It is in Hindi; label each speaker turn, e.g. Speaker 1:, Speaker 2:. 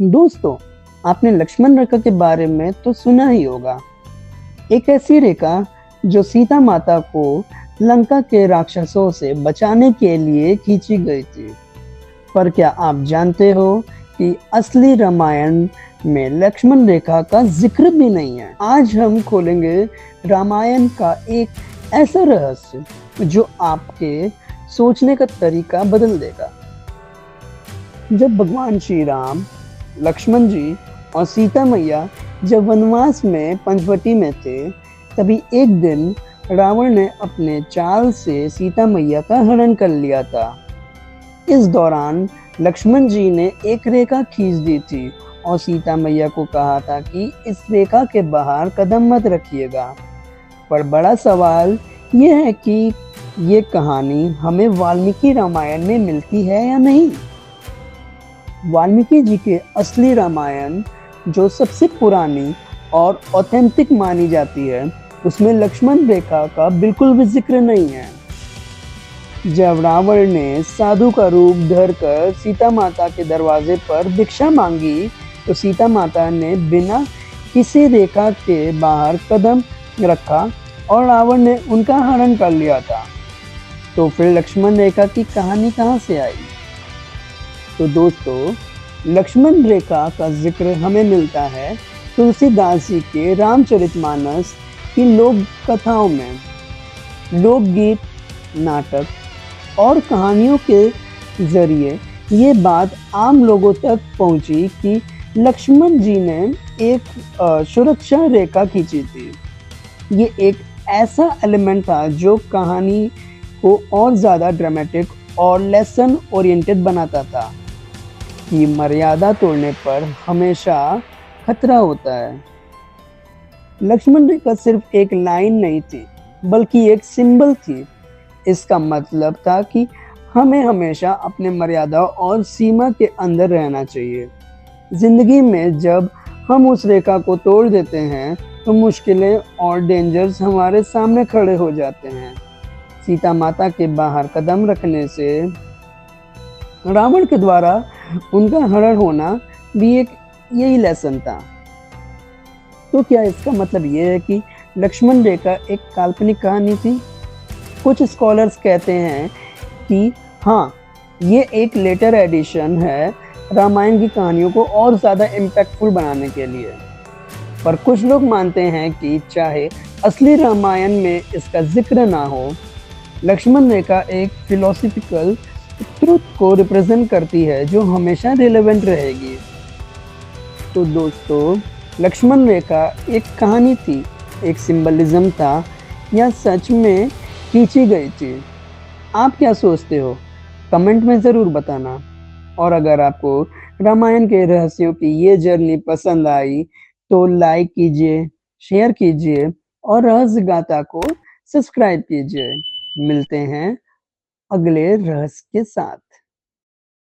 Speaker 1: दोस्तों, आपने लक्ष्मण रेखा के बारे में तो सुना ही होगा। एक ऐसी रेखा जो सीता माता को लंका के राक्षसों से बचाने के लिए खींची गई थी। पर क्या आप जानते हो कि असली रामायण में लक्ष्मण रेखा का जिक्र भी नहीं है। आज हम खोलेंगे रामायण का एक ऐसा रहस्य जो आपके सोचने का तरीका बदल देगा। जब भगवान श्री राम, लक्ष्मण जी और सीता मैया जब वनवास में पंचवटी में थे, तभी एक दिन रावण ने अपने चाल से सीता मैया का हरण कर लिया था। इस दौरान लक्ष्मण जी ने एक रेखा खींच दी थी और सीता मैया को कहा था कि इस रेखा के बाहर कदम मत रखिएगा। पर बड़ा सवाल यह है कि ये कहानी हमें वाल्मीकि रामायण में मिलती है या नहीं। वाल्मीकि जी के असली रामायण, जो सबसे पुरानी और ऑथेंटिक मानी जाती है, उसमें लक्ष्मण रेखा का बिल्कुल भी जिक्र नहीं है। जब रावण ने साधु का रूप धरकर सीता माता के दरवाजे पर भिक्षा मांगी, तो सीता माता ने बिना किसी रेखा के बाहर कदम रखा और रावण ने उनका हरण कर लिया था। तो फिर लक्ष्मण रेखा की कहानी कहाँ से आई? तो दोस्तों, लक्ष्मण रेखा का जिक्र हमें मिलता है तुलसीदास जी के रामचरितमानस की लोक कथाओं में। लोकगीत, नाटक और कहानियों के जरिए ये बात आम लोगों तक पहुंची कि लक्ष्मण जी ने एक सुरक्षा रेखा खींची थी। ये एक ऐसा एलिमेंट था जो कहानी को और ज़्यादा ड्रामेटिक और लेसन ओरिएंटेड बनाता था कि मर्यादा तोड़ने पर हमेशा खतरा होता है। लक्ष्मण रेखा सिर्फ एक लाइन नहीं थी, बल्कि एक सिंबल थी। इसका मतलब था कि हमें हमेशा अपने मर्यादा और सीमा के अंदर रहना चाहिए। जिंदगी में जब हम उस रेखा को तोड़ देते हैं, तो मुश्किलें और डेंजर्स हमारे सामने खड़े हो जाते हैं। सीता माता के बाहर कदम रखने से रावण के द्वारा उनका हरण होना भी एक यही लेसन था। तो क्या इसका मतलब ये है कि लक्ष्मण रेखा एक काल्पनिक कहानी थी? कुछ स्कॉलर्स कहते हैं कि हाँ, ये एक लेटर एडिशन है रामायण की कहानियों को और ज़्यादा इम्पैक्टफुल बनाने के लिए। पर कुछ लोग मानते हैं कि चाहे असली रामायण में इसका जिक्र ना हो, लक्ष्मण रेखा एक फिलोसफिकल ट्रुथ को रिप्रेजेंट करती है जो हमेशा रिलेवेंट रहेगी। तो दोस्तों, लक्ष्मण रेखा एक कहानी थी, एक सिंबलिज्म था, या सच में खींची गई थी? आप क्या सोचते हो? कमेंट में ज़रूर बताना। और अगर आपको रामायण के रहस्यों की ये जर्नी पसंद आई, तो लाइक कीजिए, शेयर कीजिए और रहस्य गाथा को सब्सक्राइब कीजिए। मिलते हैं अगले रहस्य के साथ।